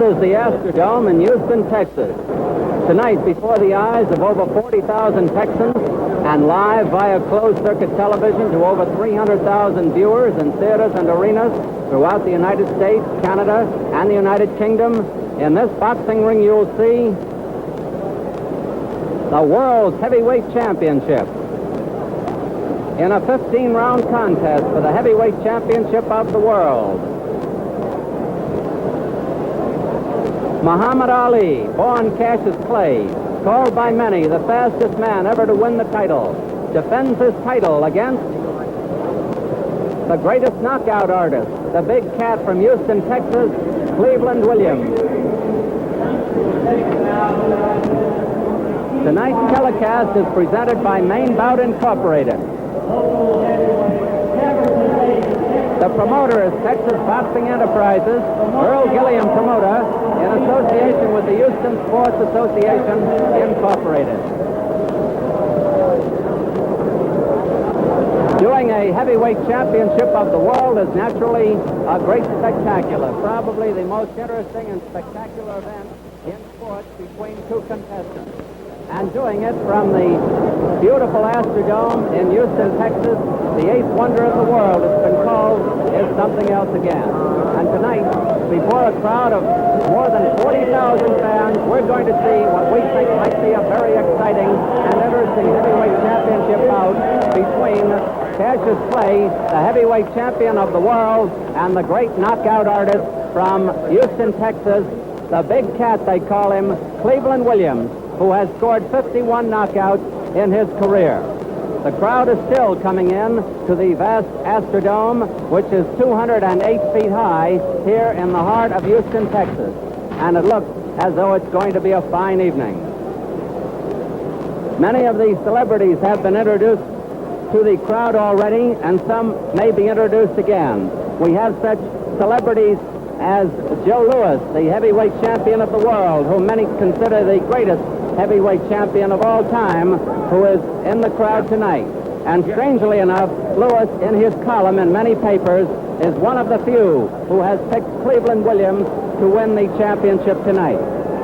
is the Astrodome in Houston, Texas. Tonight, before the eyes of over 40,000 Texans and live via closed-circuit television to over 300,000 viewers in theaters and arenas throughout the United States, Canada, and the United Kingdom, in this boxing ring you'll see the World's Heavyweight Championship in a 15-round contest for the Heavyweight Championship of the world. Muhammad Ali, born Cassius Clay, called by many the fastest man ever to win the title, defends his title against the greatest knockout artist, the big cat from Houston, Texas, Cleveland Williams. Tonight's telecast is presented by Main Bout Incorporated. The promoter is Texas Boxing Enterprises, Earl Gilliam promoter, in association with the Houston Sports Association, Incorporated. Doing a heavyweight championship of the world is naturally a great spectacular, probably the most interesting and spectacular event in sports between two contestants. And doing it from the beautiful Astrodome in Houston, Texas, the eighth wonder of the world, it's been called, is something else again. And tonight, before a crowd of more than 40,000 fans, we're going to see what we think might be a very exciting and interesting heavyweight championship bout between Cassius Clay, the heavyweight champion of the world, and the great knockout artist from Houston, Texas, the big cat, they call him, Cleveland Williams, who has scored 51 knockouts in his career. The crowd is still coming in to the vast Astrodome, which is 208 feet high here in the heart of Houston, Texas. And it looks as though it's going to be a fine evening. Many of these celebrities have been introduced to the crowd already, and some may be introduced again. We have such celebrities as Joe Louis, the heavyweight champion of the world, whom many consider the greatest heavyweight champion of all time, who is in the crowd tonight. And strangely enough, Louis, in his column in many papers, is one of the few who has picked Cleveland Williams to win the championship tonight.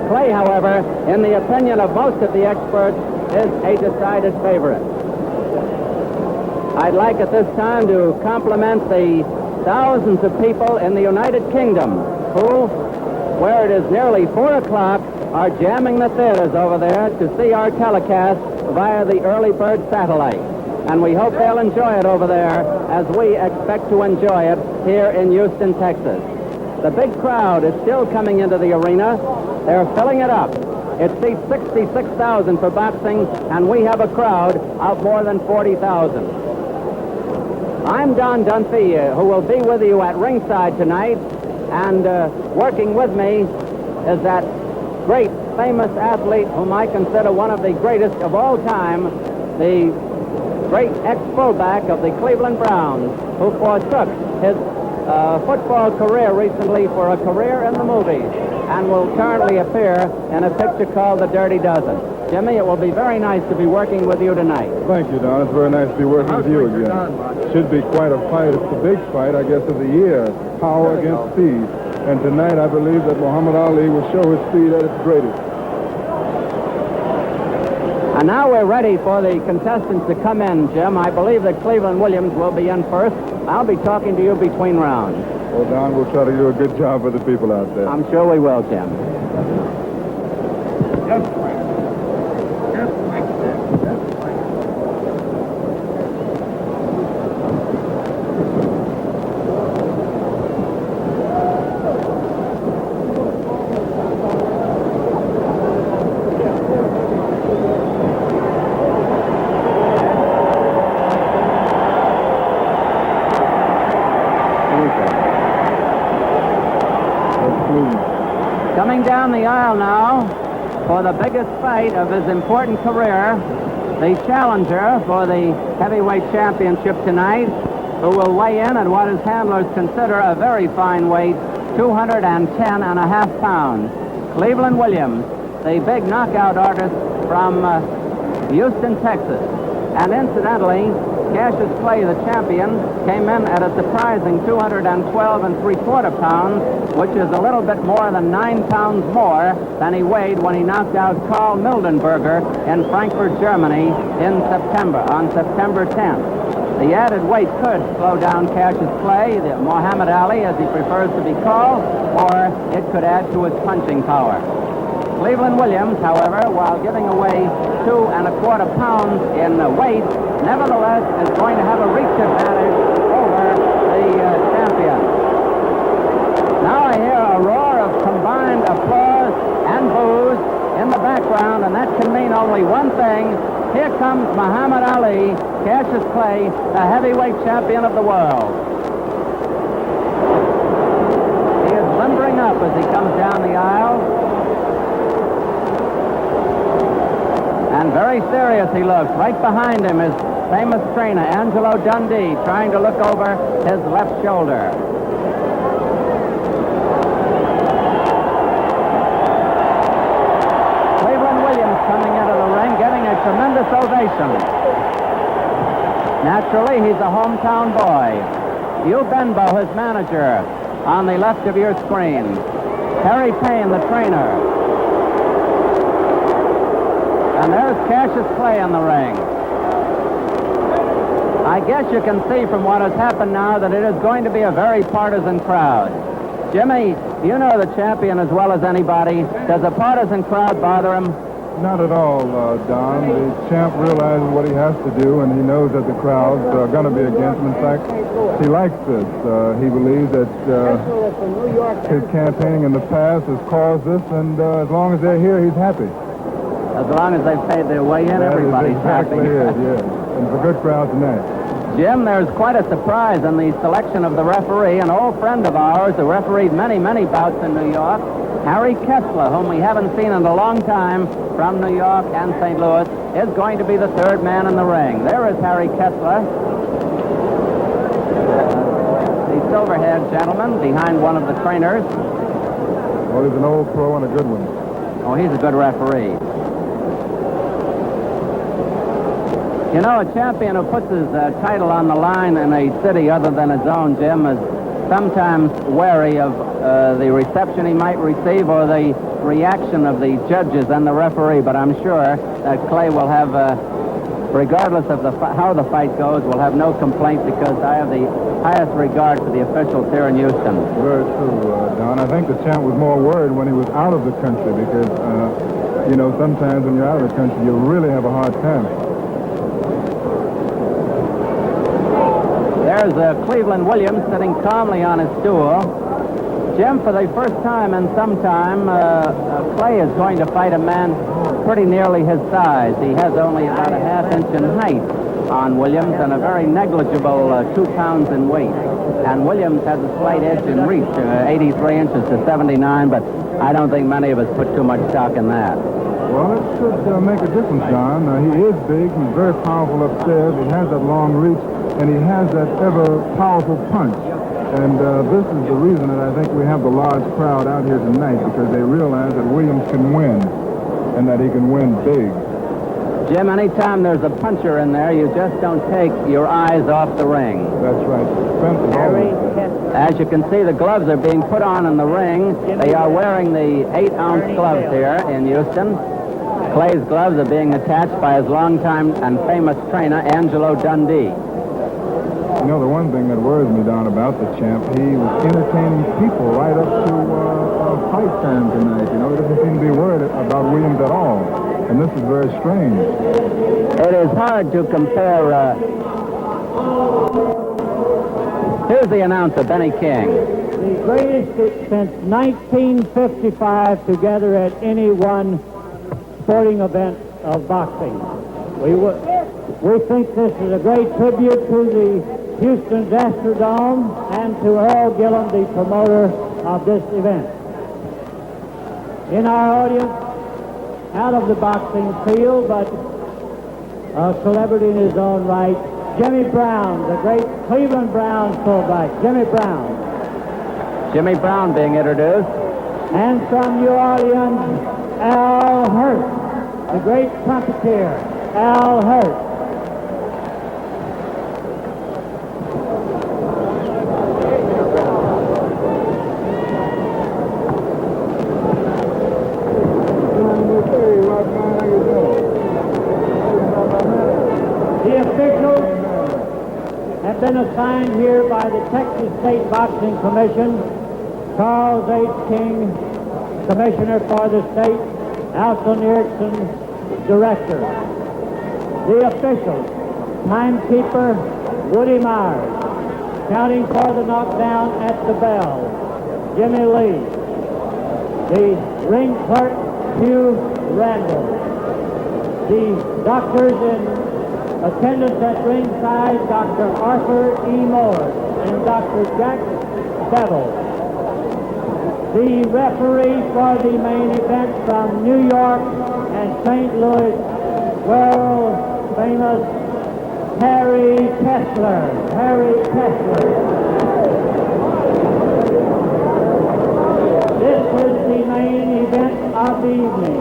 Clay, however, in the opinion of most of the experts, is a decided favorite. I'd like at this time to compliment the thousands of people in the United Kingdom who, where it is nearly 4 o'clock, are jamming the theaters over there to see our telecast via the early bird satellite. And we hope they'll enjoy it over there as we expect to enjoy it here in Houston, Texas. The big crowd is still coming into the arena. They're filling it up. It seats 66,000 for boxing, and we have a crowd of more than 40,000. I'm Don Dunphy, who will be with you at ringside tonight, and working with me is that great, famous athlete whom I consider one of the greatest of all time, the great ex-fullback of the Cleveland Browns, who forsook his football career recently for a career in the movies, and will currently appear in a picture called The Dirty Dozen. Jimmy, it will be very nice to be working with you tonight. Thank you, Don. It's very nice to be working with you again. Should be quite a fight. It's the big fight, I guess, of the year. Power against speed. And tonight, I believe that Muhammad Ali will show his speed at its greatest. And now we're ready for the contestants to come in, Jim. I believe that Cleveland Williams will be in first. I'll be talking to you between rounds. Well, Don, we'll try to do a good job for the people out there. I'm sure we will, Jim. Coming down the aisle now for the biggest fight of his important career, the challenger for the heavyweight championship tonight, who will weigh in at what his handlers consider a very fine weight, 210.5 pounds. Cleveland Williams, the big knockout artist from Houston, Texas. And incidentally, Cassius Clay, the champion, came in at a surprising 212 3/4 pounds, which is a little bit more than 9 pounds more than he weighed when he knocked out Karl Mildenberger in Frankfurt, Germany on September 10th. The added weight could slow down Cassius Clay, the Muhammad Ali, as he prefers to be called, or it could add to his punching power. Cleveland Williams, however, while giving away 2 1/4 pounds in weight, nevertheless is going to have a reach advantage over the champion. Now I hear a roar of combined applause and boos in the background, and that can mean only one thing. Here comes Muhammad Ali, Cassius Clay, the heavyweight champion of the world. He is limbering up as he comes down the aisle. And very serious he looks. Right behind him is famous trainer Angelo Dundee, trying to look over his left shoulder. Cleveland Williams coming into the ring, getting a tremendous ovation. Naturally, he's a hometown boy. Hugh Benbow, his manager, on the left of your screen. Harry Payne, the trainer. And there's Cassius Clay in the ring. I guess you can see from what has happened now that it is going to be a very partisan crowd. Jimmy, you know the champion as well as anybody. Does a partisan crowd bother him? Not at all, Don. The champ realizes what he has to do, and he knows that the crowd's going to be against him. In fact, he likes this. He believes that his campaigning in the past has caused this, and as long as they're here, he's happy. As long as they've paid their way in, everybody's happy. Exactly it, yes. And it's a good crowd tonight. Jim, there's quite a surprise in the selection of the referee. An old friend of ours who refereed many, many bouts in New York, Harry Kessler, whom we haven't seen in a long time from New York and St. Louis, is going to be the third man in the ring. There is Harry Kessler, the silver-haired gentleman behind one of the trainers. Well, he's an old pro and a good one. Oh, he's a good referee. You know, a champion who puts his title on the line in a city other than his own, Jim, is sometimes wary of the reception he might receive or the reaction of the judges and the referee. But I'm sure that Clay will have, regardless of how the fight goes, will have no complaint, because I have the highest regard for the officials here in Houston. Very true, Don. I think the champ was more worried when he was out of the country, because, you know, sometimes when you're out of the country, you really have a hard time. There's Cleveland Williams sitting calmly on his stool. Jim, for the first time in some time, Clay is going to fight a man pretty nearly his size. He has only about a half-inch in height on Williams and a very negligible 2 pounds in weight. And Williams has a slight edge in reach, 83 inches to 79, but I don't think many of us put too much stock in that. Well, it should make a difference, Don. He is big. He's very powerful upstairs. He has that long reach, and he has that ever-powerful punch. And this is the reason that I think we have the large crowd out here tonight, because they realize that Williams can win, and that he can win big. Jim, anytime there's a puncher in there, you just don't take your eyes off the ring. That's right. As you can see, the gloves are being put on in the ring. They are wearing the 8-ounce gloves here in Houston. Clay's gloves are being attached by his longtime and famous trainer, Angelo Dundee. You know, the one thing that worries me, Don, about the champ, he was entertaining people right up to fight time tonight. You know, he doesn't seem to be worried about Williams at all. And this is very strange. It is hard to compare. Here's the announcer, Benny King. The greatest since 1955 together at any one sporting event of boxing. We think this is a great tribute to the Houston's Astrodome and to Earl Gilliam, the promoter of this event. In our audience, out of the boxing field, but a celebrity in his own right, Jimmy Brown, the great Cleveland Browns fullback, Jimmy Brown. Jimmy Brown being introduced. And from New Orleans, Al Hurt, the great trumpeter, Al Hurt. have been assigned here by the Texas State Boxing Commission, Charles H. King, Commissioner for the state, Alton Erickson, Director. The officials, timekeeper Woody Myers, counting for the knockdown at the bell, Jimmy Lee. The ring clerk, Hugh Randall. The doctors in attendance at ringside, Dr. Arthur E. Moore and Dr. Jack Bevel. The referee for the main event from New York and St. Louis, world famous Harry Kessler. Harry Kessler. This is the main event of the evening.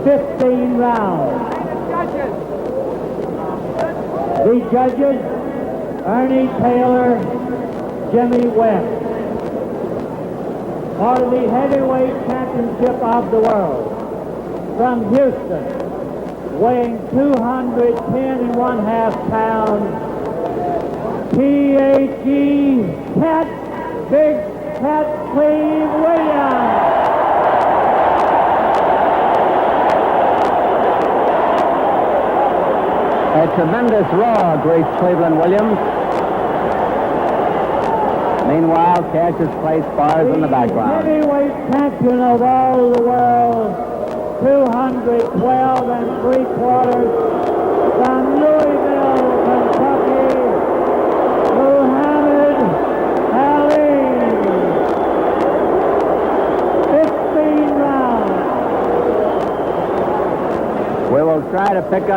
15 rounds. The judges, Ernie Taylor, Jimmy Webb. For the heavyweight championship of the world, from Houston, weighing 210 1/2 pounds, P.H.E. Pat, Big Pat Cleve Williams. A tremendous roar greets Cleveland Williams. Meanwhile, Cassius Clay spars in the background. Heavyweight champion of all the world, 212 3/4, from Louisville, Kentucky, Muhammad Ali. 15 rounds. We will try to pick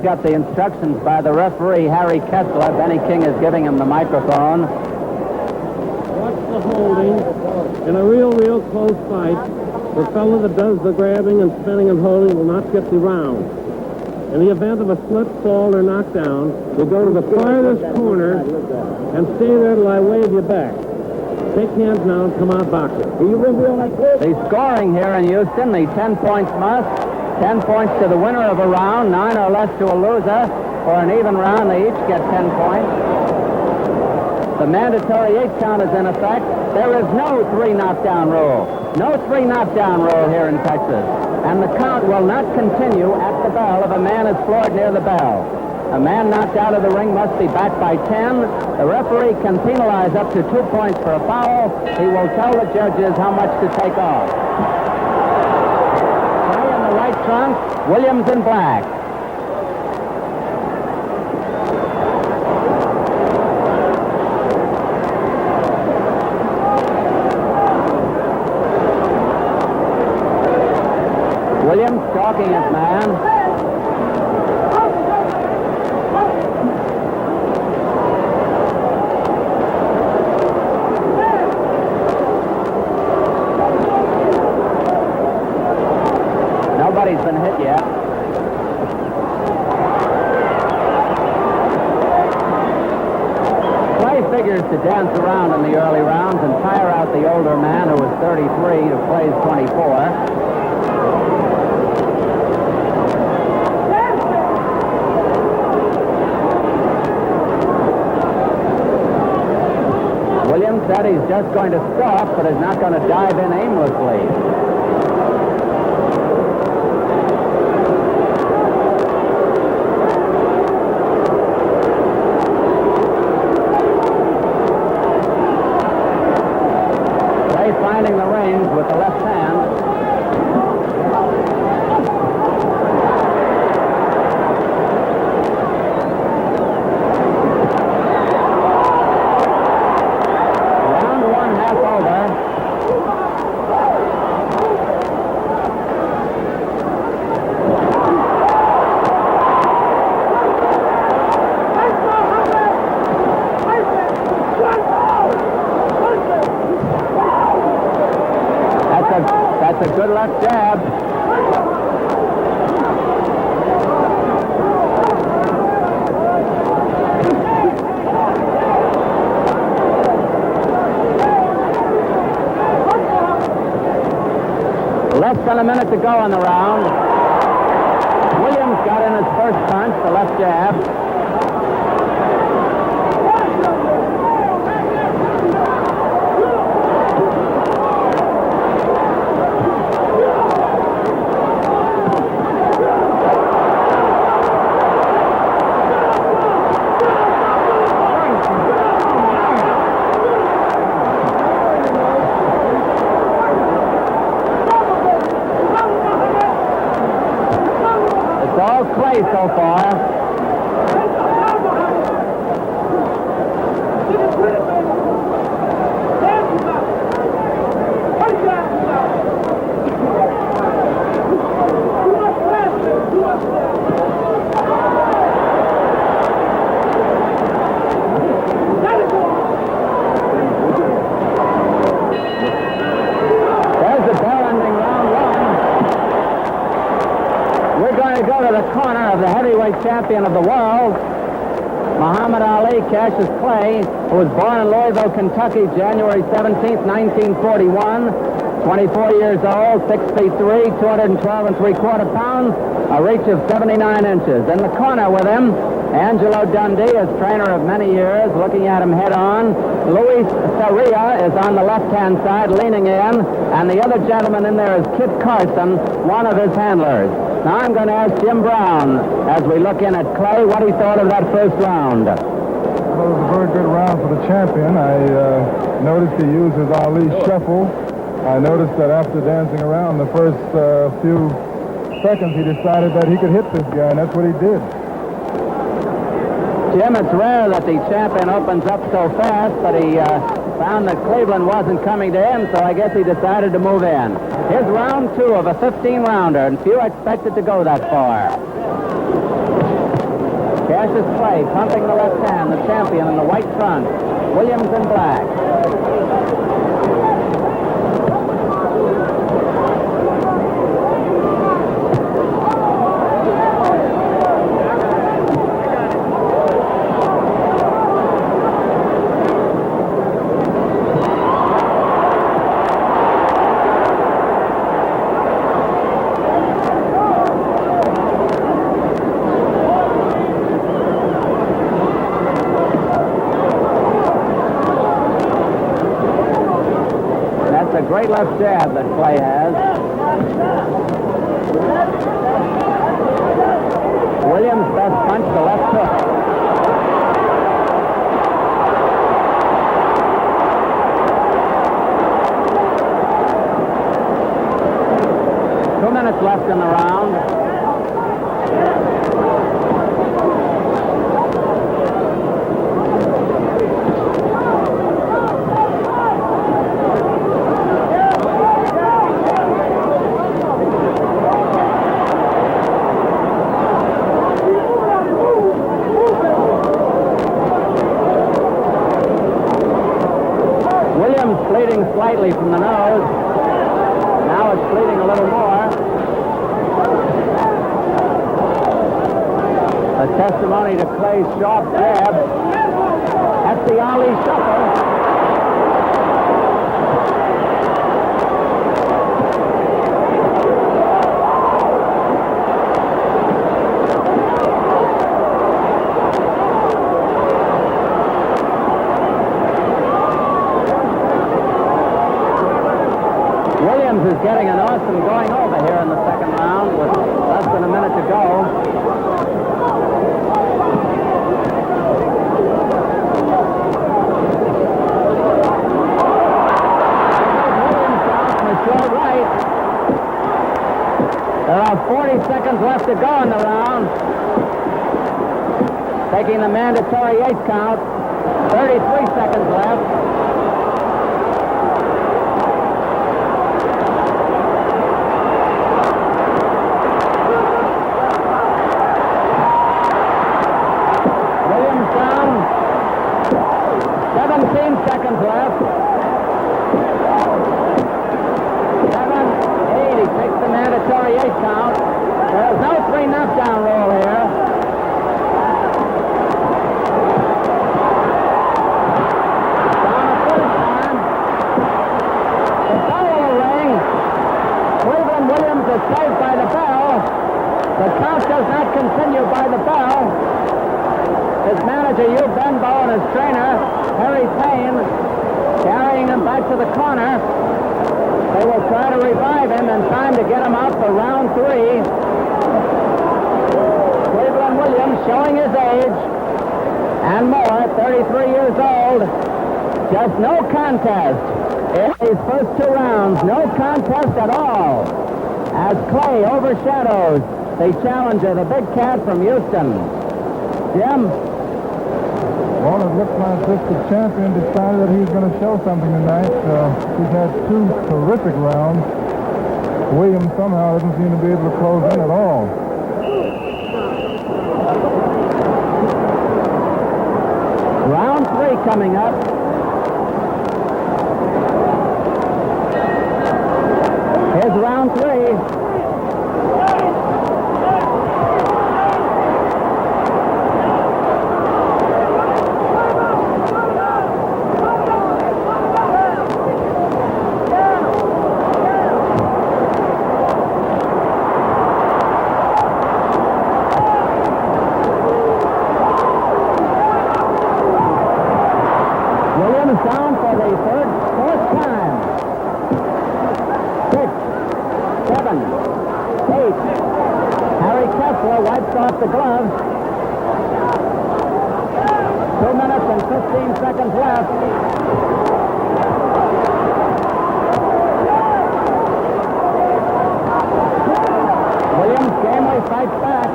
up the instructions by the referee, Harry Kessler. Benny King is giving him the microphone. Watch the holding. In a real close fight, the fellow that does the grabbing and spinning and holding will not get the round. In the event of a slip, fall, or knockdown, you'll go to the farthest corner and stay there till I wave you back. Take hands now and come out boxing. The scoring here in Houston, the 10 points must. 10 points to the winner of a round, 9 or less to a loser. For an even round, they each get 10 points. The mandatory 8 count is in effect. There is no 3 knockdown rule. No 3 knockdown rule here in Texas. And the count will not continue at the bell if a man is floored near the bell. A man knocked out of the ring must be back by 10. The referee can penalize up to 2 points for a foul. He will tell the judges how much to take off. White trunks, Williams in black. Williams stalking his man. Nobody's been hit yet. Clay figures to dance around in the early rounds and tire out the older man who was 33 to Clay's 24. Williams said he's just going to stop, but is not going to dive in aimlessly. Finding the range with the left hand. Round 1, half over. That's a good left jab. Less than a minute to go in the round. Williams his first punch, the left jab. Clay so far. There's the bell ending round one. We're going to go to the corner of the heavyweight champion of the world, Muhammad Ali Cassius Clay, who was born in Louisville, Kentucky, January 17th, 1941, 24 years old, 6 feet 3, 212 and 3/4 pounds, a reach of 79 inches. In the corner with him, Angelo Dundee, his trainer of many years, looking at him head on. Luis Sarria is on the left-hand side, leaning in, and the other gentleman in there is Kit Carson, one of his handlers. Now I'm going to ask Jim Brown, as we look in at Clay, what he thought of that first round. Well, it was a very good round for the champion. I noticed he used his Ali shuffle. I noticed that after dancing around the first few seconds, he decided that he could hit this guy, and that's what he did. Jim, it's rare that the champion opens up so fast, but he found that Cleveland wasn't coming to him, so I guess he decided to move in. Here's round two of a 15-rounder, and few expected to go that far. Cassius Clay pumping the left hand, the champion in the white trunks. Williams in black. Great left jab that Clay has. Williams' best punch, the left hook. Minutes left in the round. Bleeding slightly from the nose. Now it's bleeding a little more. A testimony to Clay's sharp jab. That's the Ali shuffle. Is getting an awesome going over here in the second round with less than a minute to go. Right. There are 40 seconds left to go in the round. Taking the mandatory 8 count. 33 seconds left. Seconds left. 7, 8. He takes the mandatory 8 count. There's no 3 knockdown roll here. Down a third time. The bell will ring. Cleveland Williams is saved by the bell. The count does not continue. his manager, Hugh Benbow, and his trainer, Harry Payne, carrying him back to the corner. They will try to revive him in time to get him out for round 3. Cleveland Williams showing his age and more, 33 years old. Just no contest in these first 2 rounds. No contest at all as Clay overshadows the challenger, the big cat from Houston. Jim? Well, it looks like this the champion decided that he's going to show something tonight. He's had 2 terrific rounds. Williams somehow doesn't seem to be able to close in at all. Round 3 coming up. Here's round 3. Down for the 4th time. 6, 7, 8. Harry Kessler wipes off the gloves. 2 minutes and 15 seconds left. Williams gamely fights back.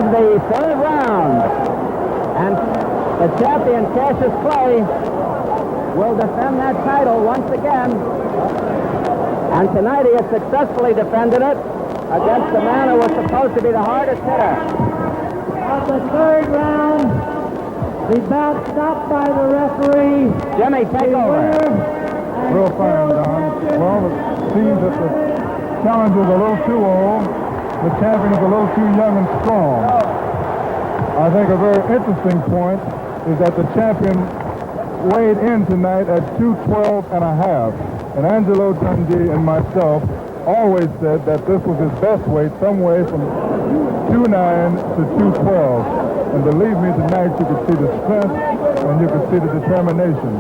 The 3rd round, and the champion Cassius Clay will defend that title once again, and tonight he has successfully defended it against the man who was supposed to be the hardest hitter. Of the 3rd round, the bout stopped by the referee. Jimmy, take over. Real fine, Don. Well, it seems that the challenger's a little too old. The champion is a little too young and strong. I think a very interesting point is that the champion weighed in tonight at 212 and a half. And Angelo Dundee and myself always said that this was his best weight, somewhere from 209 to 212. And believe me, tonight you could see the strength and you could see the determination.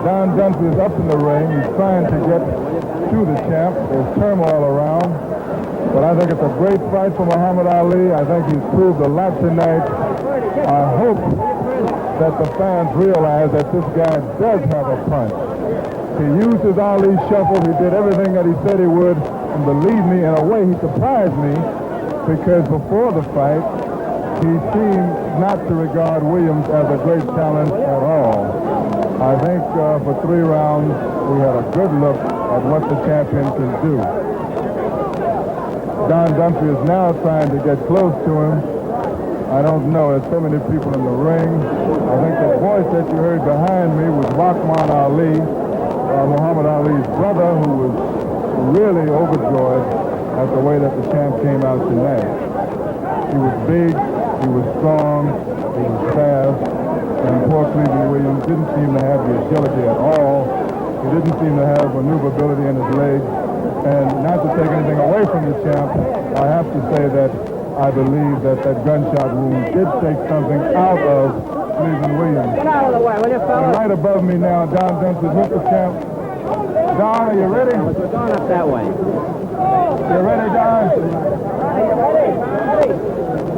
Don Dunphy is up in the ring. He's trying to get to the champ. There's turmoil around. But I think it's a great fight for Muhammad Ali. I think he's proved a lot tonight. I hope that the fans realize that this guy does have a punch. He used his Ali shuffle. He did everything that he said he would. And believe me, in a way, he surprised me because before the fight, he seemed not to regard Williams as a great challenge at all. I think for 3 rounds, we had a good look at what the champion can do. Don Dunphy is now trying to get close to him. I don't know. There's so many people in the ring. I think the voice that you heard behind me was Rahman Ali, Muhammad Ali's brother, who was really overjoyed at the way that the champ came out tonight. He was big, he was strong, he was fast, and poor Cleveland Williams didn't seem to have the agility at all. He didn't seem to have maneuverability in his legs. And not to take anything away from the champ, I have to say that I believe that that gunshot wound did take something out of Cleveland Williams. Get out of the way, will you, fellas? And right above me now, Don Dunphy with the champ. Don, are you ready? We're going up that way. You ready, Don?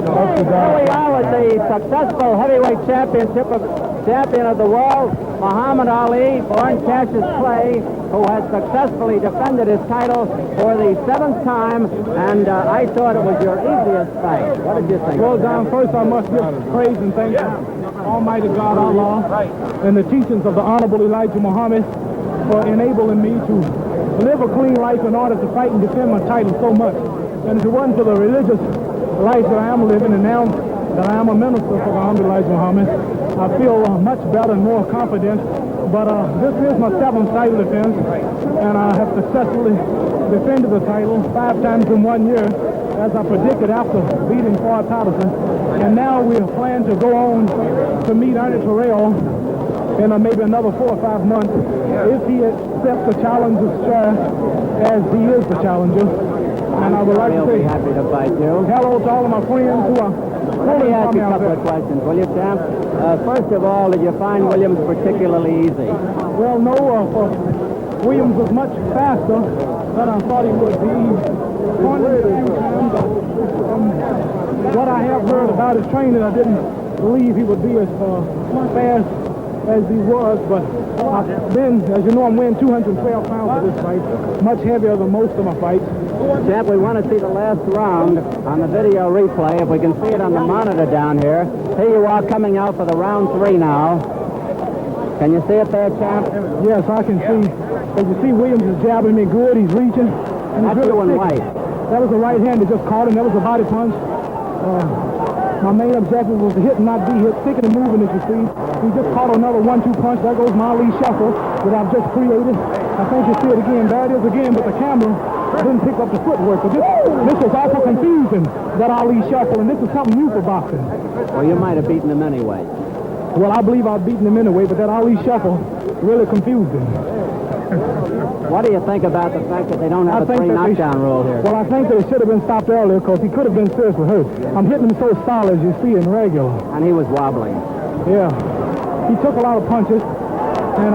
Here we are with the successful heavyweight champion of the world, Muhammad Ali, born Cassius Clay, who has successfully defended his title for the 7th time, and I thought it was your easiest fight. What did you think? Well, Don, first I must give praise and thanks to Almighty God Allah and the teachings of the Honorable Elijah Muhammad for enabling me to live a clean life in order to fight and defend my title so much. And if it wasn't for the religious life that I am living, and now that I am a minister for the Honorable Elijah Muhammad, I feel much better and more confident. But this is my 7th title defense, and I have successfully defended the title 5 times in 1 year, as I predicted after beating Floyd Patterson. And now we plan to go on to meet Ernie Terrell in maybe another 4 or 5 months if he accepts the challenger's chair as he is the challenger. And I would like to say be happy to fight you. hello to all of my friends who are Let me ask pulling you a for me out couple there. of questions, will you, champ? First of all, did you find Williams particularly easy? Well, no, Williams was much faster than I thought he would be. What I have heard about his training, I didn't believe he would be as fast as he was, but I've been, as you know, I'm weighing 212 pounds for this fight, much heavier than most of my fights. Champ, we want to see the last round on the video replay. If we can see it on the monitor down here. Here you are coming out for the round 3 now. Can you see it there, champ? Yes, I can see. As you see, Williams is jabbing me good. He's reaching. And he's That's really you and thick. White. That was a right hand that just caught him. That was a body punch. My main objective was to hit and not be hit, sticking and moving, as you see. He just caught another 1-2 punch. There goes my Ali shuffle that I've just created. I think you see it again. There it is again, but the camera didn't pick up the footwork. But this was awful confusing, that Ali shuffle, and this is something new for boxing. Well, you might have beaten him anyway. Well, I believe I've beaten him anyway, but that Ali shuffle really confused him. What do you think about the fact that they don't have a 3 knockdown rule here? Well, I think that it should have been stopped earlier because he could have been seriously hurt. I'm hitting him so solid, as you see, in regular. And he was wobbling. Yeah. He took a lot of punches, and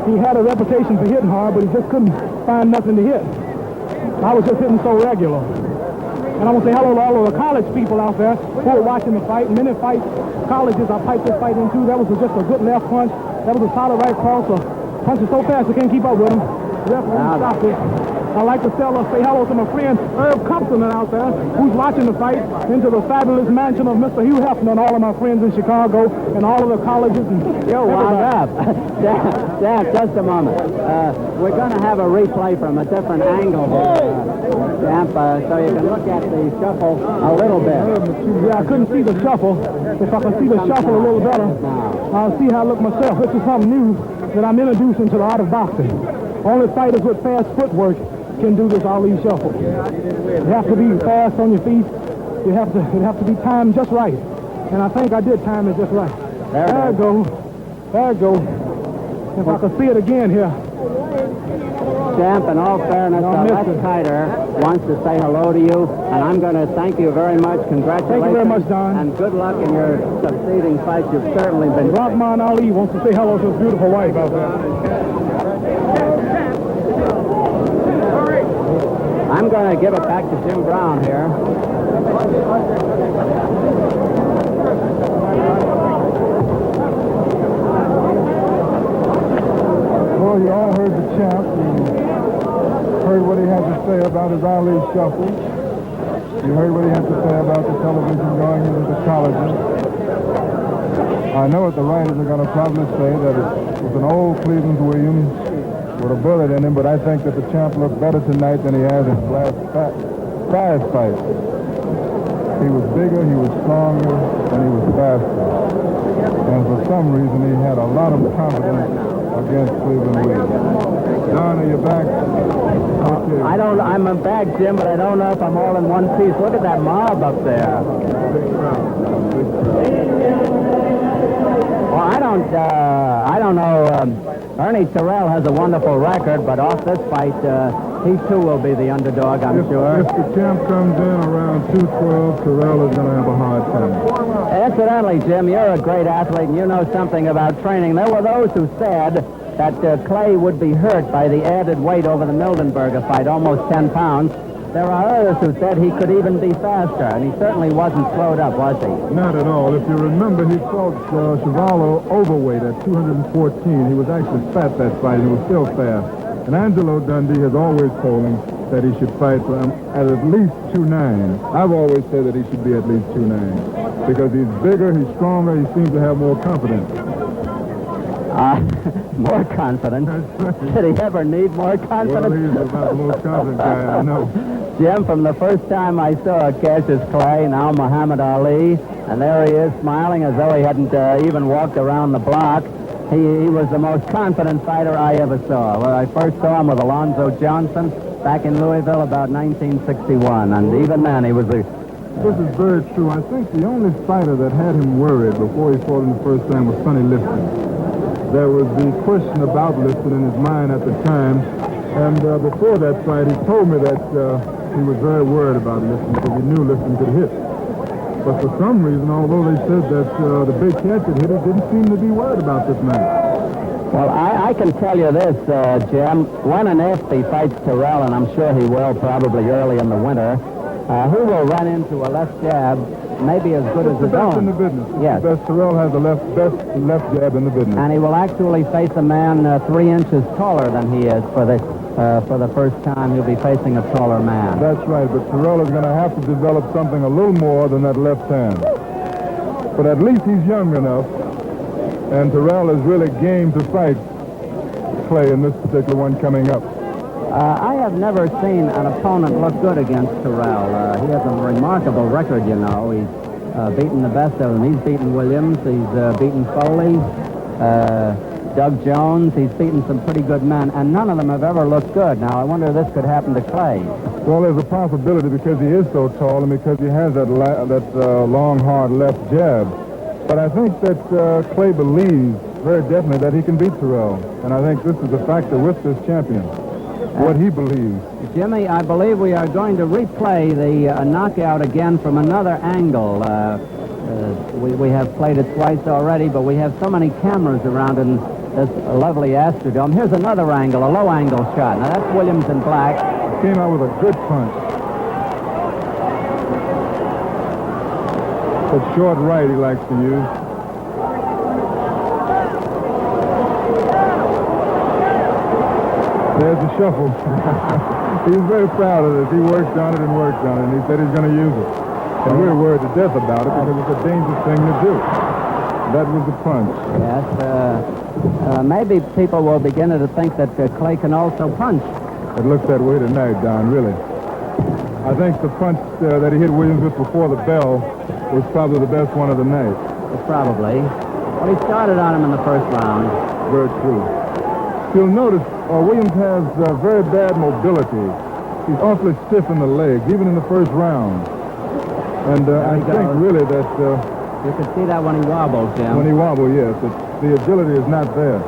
he had a reputation for hitting hard, but he just couldn't find nothing to hit. I was just hitting so regular. And I want to say hello to all of the college people out there who are watching the fight. Many colleges I piped this fight into. That was just a good left punch. That was a solid right cross. Punches so fast I can't keep up with him. Referee stopped it. I'd like to say hello to my friend Earl out there, who's watching the fight, into the fabulous mansion of Mr. Hugh Hefner, and all of my friends in Chicago, and all of the colleges. And you're wound up. Dad, just a moment. We're going to have a replay from a different angle here, Champ, so you can look at the shuffle a little bit. Yeah, I couldn't see the shuffle. If I can see the shuffle a little better, I'll see how I look myself. This is something new that I'm introducing to the art of boxing. Only fighters with fast footwork can do this Ali shuffle. You have to be fast on your feet. It have to be timed just right. And I think I did time it just right. There it goes. There it goes. If I could see it again here. Champ, in all fairness, Les Kiter wants to say hello to you, and I'm going to thank you very much. Congratulations. Thank you very much, Don. And good luck in your succeeding fights. You've certainly been Rahman Ali wants to say hello to his beautiful wife out there. I'm going to give it back to Jim Brown here. Well, you all heard the champ. You heard what he had to say about his Ali shuffle. You heard what he had to say about the television going into the colleges. I know what the writers are going to probably say, that it was an old Cleveland Williams with a bullet in him, but I think that the champ looked better tonight than he has in his last 5 fights. He was bigger, he was stronger, and he was faster. And for some reason, he had a lot of confidence against Cleveland Williams. Don, are you back? Okay. I'm back, Jim, but I don't know if I'm all in one piece. Look at that mob up there. Big crowd. Big crowd. Well, I don't know. Ernie Terrell has a wonderful record, but off this fight, he too will be the underdog, I'm sure. If the champ comes in around 212, Terrell is going to have a hard time. Incidentally, Jim, you're a great athlete, and you know something about training. There were those who said that Clay would be hurt by the added weight over the Mildenberger fight, almost 10 pounds. There are others who said he could even be faster, and he certainly wasn't slowed up, was he? Not at all. If you remember, he fought Chuvalo overweight at 214. He was actually fat that fight, and he was still fast. And Angelo Dundee has always told him that he should fight for him at least 2'9". I've always said that he should be at least 2'9", because he's bigger, he's stronger, he seems to have more confidence. More confidence? Did he ever need more confidence? Well, he's about the most confident guy I know. Jim, from the first time I saw Cassius Clay, now Muhammad Ali, and there he is smiling as though he hadn't even walked around the block. He was the most confident fighter I ever saw. When I first saw him with Alonzo Johnson, back in Louisville about 1961, and even then he was a... This is very true. I think the only fighter that had him worried before he fought him the first time was Sonny Liston. There was the question about Liston in his mind at the time, and before that fight, he told me that he was very worried about Liston because he knew Liston could hit. But for some reason, although they said that the big cat could hit, he didn't seem to be worried about this man. Well, I can tell you this, Jim. When and if he fights Terrell, and I'm sure he will probably early in the winter, who will run into a left jab maybe as good as his best own. in the business. Yes. The best. Terrell has the best left jab in the business. And he will actually face a man 3 inches taller than he is for the first time. He'll be facing a taller man. That's right, but Terrell is going to have to develop something a little more than that left hand. But at least he's young enough, and Terrell is really game to fight Clay in this particular one coming up. I have never seen an opponent look good against Terrell. He has a remarkable record, you know. He's beaten the best of them. He's beaten Williams. He's beaten Foley, Doug Jones. He's beaten some pretty good men, and none of them have ever looked good. Now, I wonder if this could happen to Clay. Well, there's a possibility because he is so tall and because he has that long, hard left jab. But I think that Clay believes very definitely that he can beat Terrell, and I think this is a factor with this champion. What he believes. Jimmy, I believe we are going to replay the knockout again from another angle. We have played it twice already, but we have so many cameras around in this lovely Astrodome. Here's another angle, a low-angle shot. Now, that's Williams in black. Came out with a good punch. That short right he likes to use. There's the shuffle. He's very proud of this. He worked on it and worked on it, and he said he's going to use it. And we're worried to death about it because it's a dangerous thing to do. That was the punch. Yes. Maybe people will begin to think that Clay can also punch. It looks that way tonight, Don, really. I think the punch that he hit Williams with before the bell was probably the best one of the night. Probably. Well, he started on him in the first round. Very true. You'll notice Williams has very bad mobility. He's awfully stiff in the legs, even in the first round. And I think really that... you could see that when he wobbled, Jim. When he wobbled, yes. The agility is not there.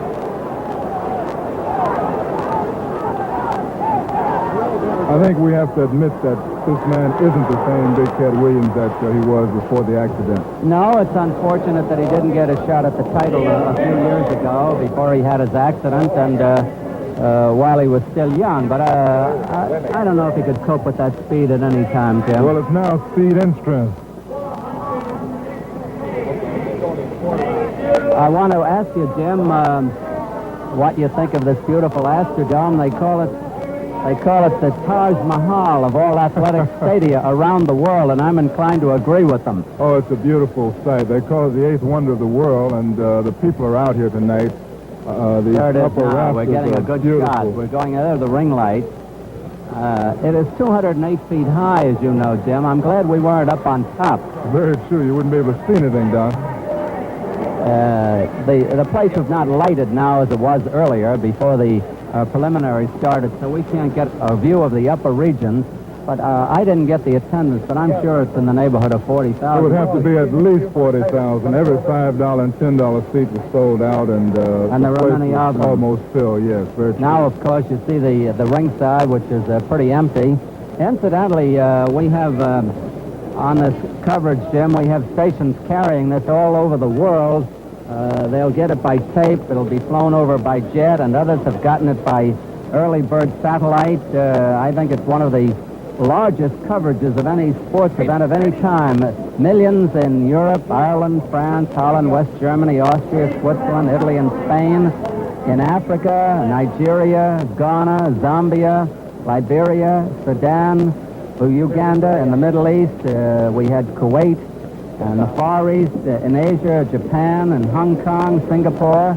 I think we have to admit that this man isn't the same Big Cat Williams that he was before the accident. No, it's unfortunate that he didn't get a shot at the title a few years ago before he had his accident and while he was still young. But I don't know if he could cope with that speed at any time, Jim. Well, it's now speed and strength. I want to ask you, Jim, what you think of this beautiful Astrodome. They call it the Taj Mahal of all athletic stadia around the world, and I'm inclined to agree with them. Oh, it's a beautiful sight. They call it the eighth wonder of the world, and the people are out here tonight. There it is now. We're getting a good shot. We're going out of the ring light. It is 208 feet high, as you know, Jim. I'm glad we weren't up on top. Very true. You wouldn't be able to see anything, Don. The place is not lighted now as it was earlier before the preliminary started, so we can't get a view of the upper regions. But I didn't get the attendance, but I'm sure it's in the neighborhood of 40,000. It would have to be at least 40,000. Every $5 and $10 seat was sold out, and there were many of them. Almost filled, yes. Very true. Now, of course, you see the ringside, which is pretty empty. Incidentally, we have on this coverage, Jim, we have stations carrying this all over the world. They'll get it by tape. It'll be flown over by jet, and others have gotten it by early bird satellite. I think it's one of the largest coverages of any sports event of any time. Millions in Europe, Ireland, France, Holland, West Germany, Austria, Switzerland, Italy, and Spain. In Africa, Nigeria, Ghana, Zambia, Liberia, Sudan, Uganda. In the Middle East, we had Kuwait. In the Far East, in Asia, Japan, and Hong Kong, Singapore,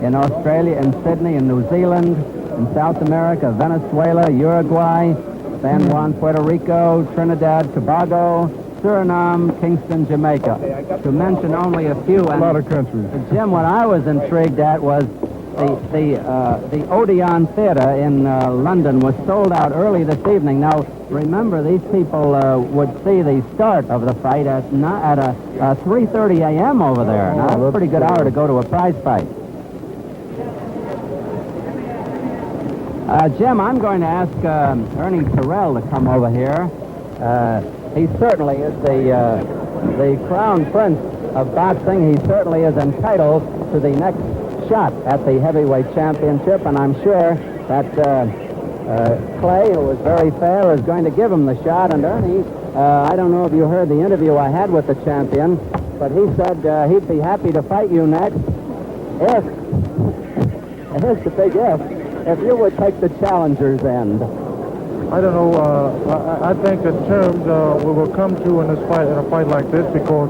in Australia, in Sydney, in New Zealand, in South America, Venezuela, Uruguay, San Juan, Puerto Rico, Trinidad, Tobago, Suriname, Kingston, Jamaica, to mention only a few. A lot of countries. Jim, what I was intrigued at was the Odeon Theatre in London was sold out early this evening. Now, remember, these people would see the start of the fight at 3:30 a.m. over there. Now, that's a pretty good hour to go to a prize fight. Jim, I'm going to ask Ernie Terrell to come over here. He certainly is the crown prince of boxing. He certainly is entitled to the next shot at the heavyweight championship, and I'm sure that Clay, who is very fair, is going to give him the shot. And Ernie, I don't know if you heard the interview I had with the champion, but he said he'd be happy to fight you next if, and here's the big if you would take the challenger's end. I don't know. I think the terms we will come to in a fight like this, because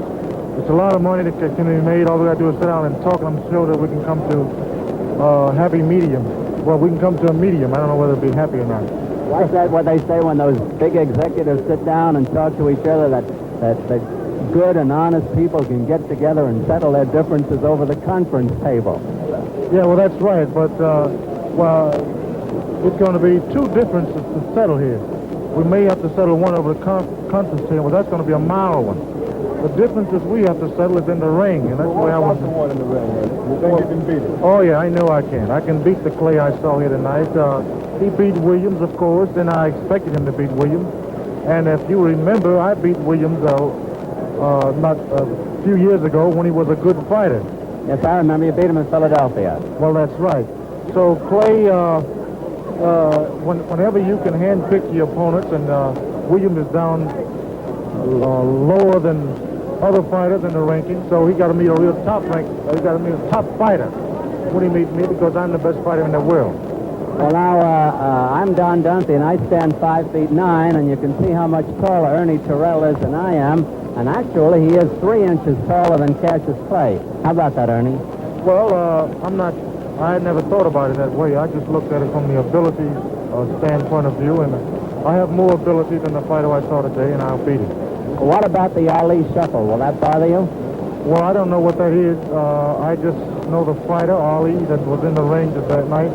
it's a lot of money that can be made. All we got to do is sit down and talk, and I'm sure that we can come to happy medium. Well, we can come to a medium. I don't know whether it'll be happy or not. Why is that what they say when those big executives sit down and talk to each other, that good and honest people can get together and settle their differences over the conference table? Yeah, well, that's right. But, well, it's going to be two differences to settle here. We may have to settle one over the conference table, but that's going to be a mild one. The difference is we have to settle is in the ring, and that's the way I want to. One in the ring. You think you can beat it? Oh yeah, I know I can. I can beat the Clay I saw here tonight. He beat Williams, of course, and I expected him to beat Williams. And if you remember, I beat Williams not a few years ago when he was a good fighter. Yes, I remember you beat him in Philadelphia. Well, that's right. So Clay, whenever you can handpick your opponents, and Williams is down lower than other fighters in the ranking, so he got to meet a real top rank. He got to meet a top fighter when he meets me, because I'm the best fighter in the world. Well, now I'm Don Dunphy, and I stand 5'9", and you can see how much taller Ernie Terrell is than I am. And actually, he is 3 inches taller than Cassius Clay. How about that, Ernie? Well, I had never thought about it that way. I just looked at it from the ability standpoint of view, and I have more ability than the fighter I saw today, and I'll beat him. What about the Ali shuffle? Will that bother you? Well, I don't know what that is. I just know the fighter, Ali, that was in the ring that night.